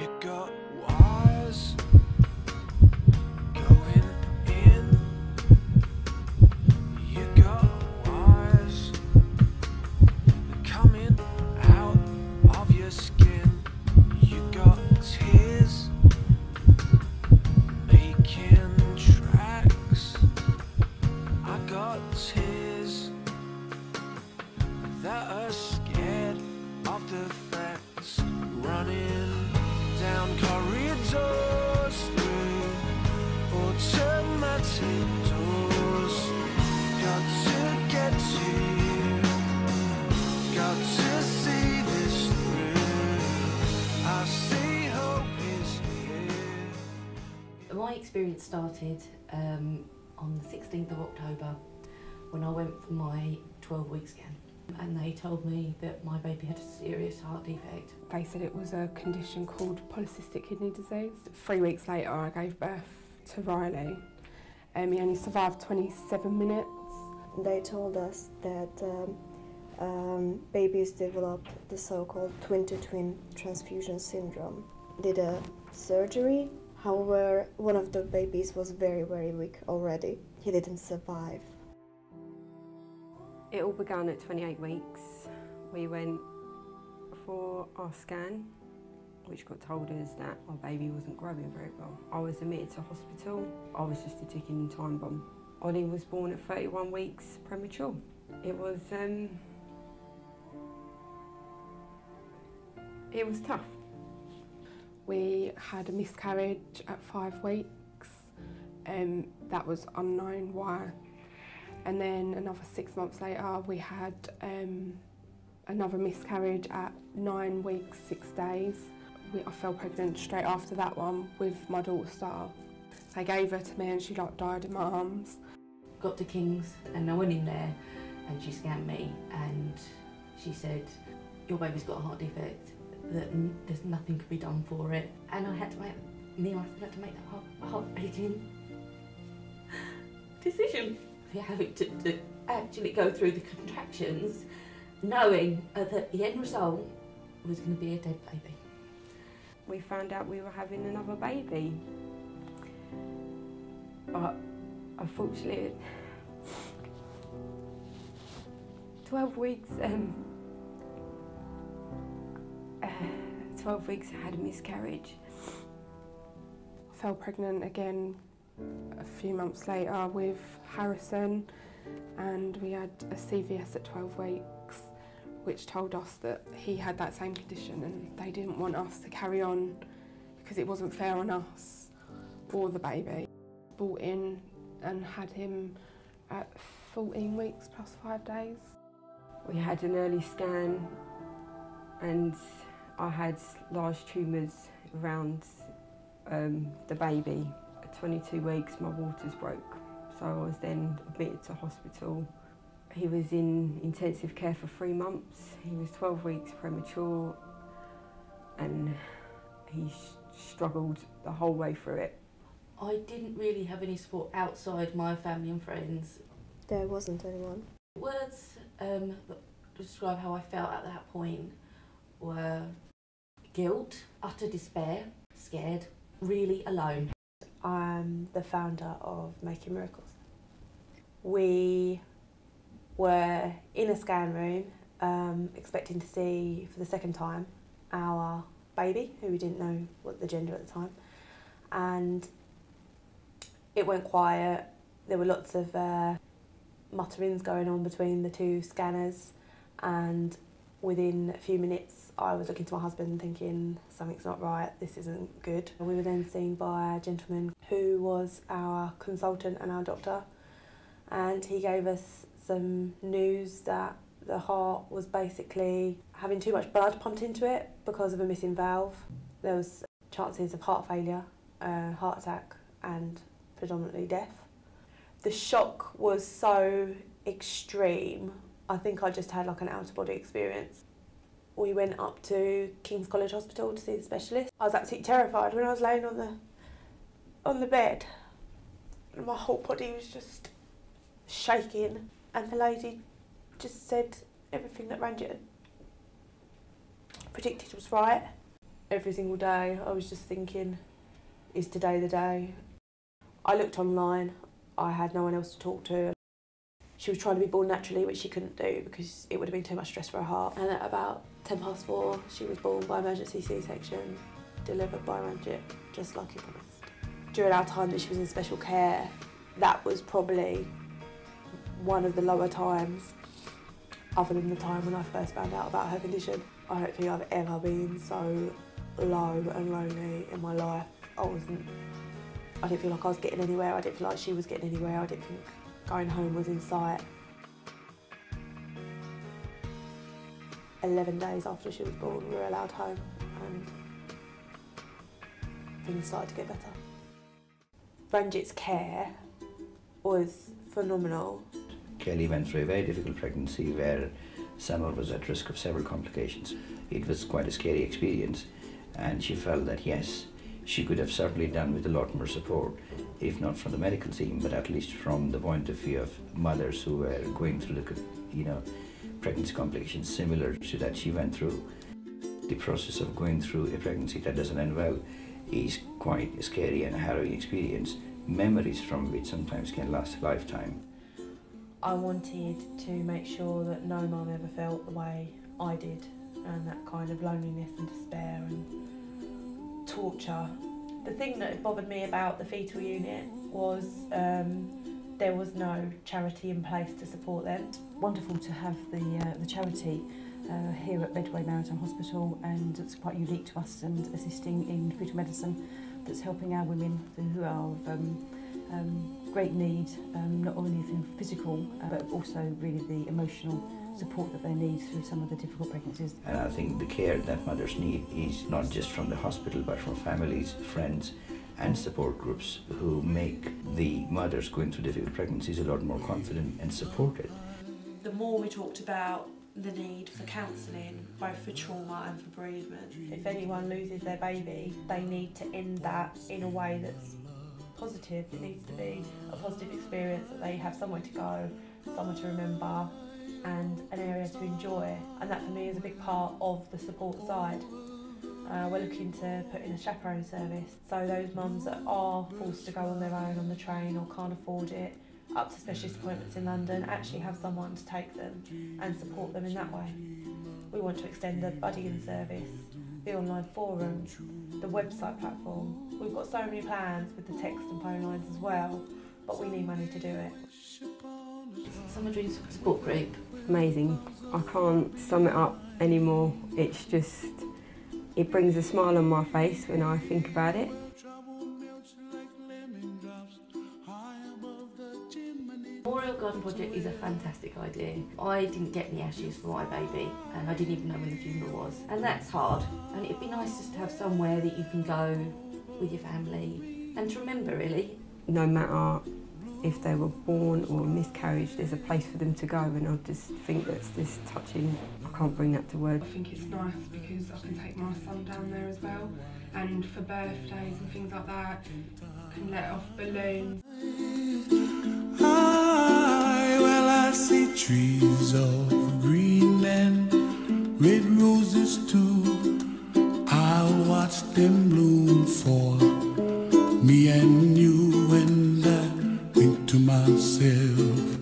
You got wires going in. You got wires coming out of your skin. You got tears making tracks. I got tears that are scared of the facts, running down corridors through automatic doors. Got to get to you, got to see this through. I see hope is here. My experience started on the 16th of October when I went for my 12-week scan, and they told me that my baby had a serious heart defect. They said it was a condition called polycystic kidney disease. 3 weeks later I gave birth to Riley. He only survived 27 minutes. They told us that babies develop the so-called twin-to-twin transfusion syndrome. Did a surgery, however, one of the babies was very, very weak already. He didn't survive. It all began at 28 weeks. We went for our scan, which got told us that our baby wasn't growing very well. I was admitted to hospital. I was just a ticking time bomb. Ollie was born at 31 weeks premature. It was tough. We had a miscarriage at 5 weeks. That was unknown why. And then another 6 months later, we had another miscarriage at 9 weeks, 6 days. I fell pregnant straight after that one with my daughter Star. They gave her to me and she died in my arms. Got to King's and I went in there and she scanned me and she said, your baby's got a heart defect, that there's nothing could be done for it. And I had to my husband had to make that heartbreaking decision. Having to actually go through the contractions, knowing that the end result was going to be a dead baby. We found out we were having another baby, but unfortunately, 12 weeks, 12 weeks I had a miscarriage. I fell pregnant again a few months later with Harrison, and we had a CVS at 12 weeks which told us that he had that same condition and they didn't want us to carry on because it wasn't fair on us or the baby. Brought in and had him at 14 weeks plus 5 days. We had an early scan and I had large tumours around the baby. At 22 weeks my waters broke, so I was then admitted to hospital. He was in intensive care for 3 months. He was 12 weeks premature and he struggled the whole way through it. I didn't really have any support outside my family and friends. There wasn't anyone. Words that describe how I felt at that point were guilt, utter despair, scared, really alone. I'm the founder of Making Miracles. We were in a scan room expecting to see for the second time our baby, who we didn't know what the gender at the time, and it went quiet. There were lots of mutterings going on between the two scanners, and within a few minutes I was looking to my husband thinking something's not right, this isn't good. We were then seen by a gentleman who was our consultant and our doctor, and he gave us some news that the heart was basically having too much blood pumped into it because of a missing valve. There was chances of heart failure, heart attack and predominantly death. The shock was so extreme, I think I just had like an out-of-body experience. We went up to King's College Hospital to see the specialist. I was absolutely terrified when I was laying on the bed. And my whole body was just shaking, and the lady just said everything that Ranjit had predicted was right. every single day I was just thinking, is today the day? I looked online, I had no one else to talk to. She was trying to be born naturally, which she couldn't do because it would have been too much stress for her heart. And at about 4:10, she was born by emergency C-section, delivered by Ranjit, just like he promised. During our time that she was in special care, that was probably one of the lower times, other than the time when I first found out about her condition. I don't think I've ever been so low and lonely in my life. I didn't feel like I was getting anywhere, I didn't feel like she was getting anywhere, I didn't think going home was in sight. 11 days after she was born, we were allowed home and things started to get better. Ranjit's care was phenomenal. Kelly went through a very difficult pregnancy where Summer was at risk of several complications. It was quite a scary experience, and she felt that yes, she could have certainly done with a lot more support, if not from the medical team, but at least from the point of view of mothers who were going through the, pregnancy complications similar to that she went through. The process of going through a pregnancy that doesn't end well is quite a scary and a harrowing experience, memories from which sometimes can last a lifetime. I wanted to make sure that no mum ever felt the way I did, and that kind of loneliness and despair and torture. The thing that bothered me about the fetal unit was there was no charity in place to support them. Wonderful to have the charity here at Medway Maritime Hospital, and it's quite unique to us and assisting in fetal medicine that's helping our women who are of great need, not only through physical but also really the emotional support that they need through some of the difficult pregnancies. And I think the care that mothers need is not just from the hospital but from families, friends and support groups who make the mothers going through difficult pregnancies a lot more confident and supported. The more we talked about the need for counselling, both for trauma and for bereavement. If anyone loses their baby, they need to end that in a way that's positive. It needs to be a positive experience, that they have somewhere to go, somewhere to remember, and an area to enjoy. And that for me is a big part of the support side. We're looking to put in a chaperone service, so those mums that are forced to go on their own on the train or can't afford it, up to specialist appointments in London, actually have someone to take them and support them in that way. We want to extend the buddying service, the online forum, the website platform. We've got so many plans with the text and phone lines as well, but we need money to do it. Summer Dreams support group. Amazing. I can't sum it up anymore. It's just, it brings a smile on my face when I think about it. Memorial Garden Project is a fantastic idea. I didn't get any ashes for my baby, and I didn't even know when the funeral was. And that's hard. And it'd be nice just to have somewhere that you can go with your family and to remember, really. No matter if they were born or a miscarriage, there's a place for them to go, and I just think that's just touching. I can't bring that to words. I think it's nice because I can take my son down there as well, and for birthdays and things like that, I can let off balloons. I see trees of Greenland, red roses too. I'll watch them bloom for me and you, and I think to myself,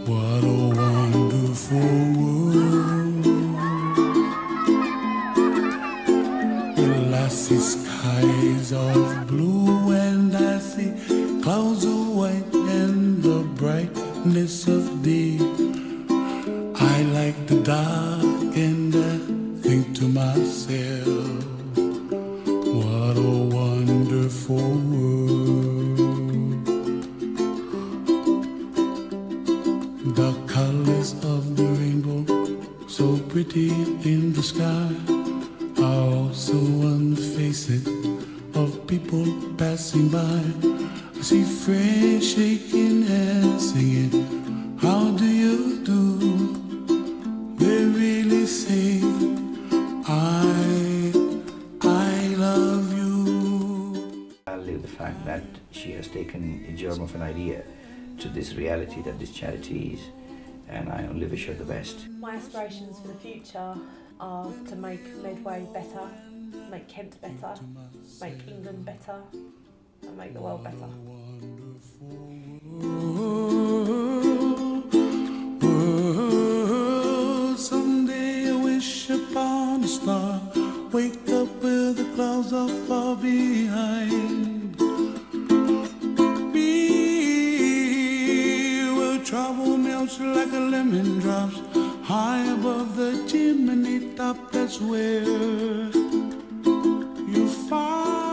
what a wonderful world. Well, I see skies of blue and I see clouds of white and the brightness of day. I like the dark and I think to myself, what a wonderful world. The colors of the rainbow, so pretty in the sky, are also on the faces of people passing by. I see friends shaking hands, singing, how do you do? They really say, I love you. I value the fact that she has taken a germ of an idea to this reality that this charity is, and I only wish her the best. My aspirations for the future are to make Medway better, make Kent better, make England better, and make the world better. Someday I wish upon a star, wake up where the clouds are far behind me, where trouble melts like a lemon drops high above the chimney top. That's where you find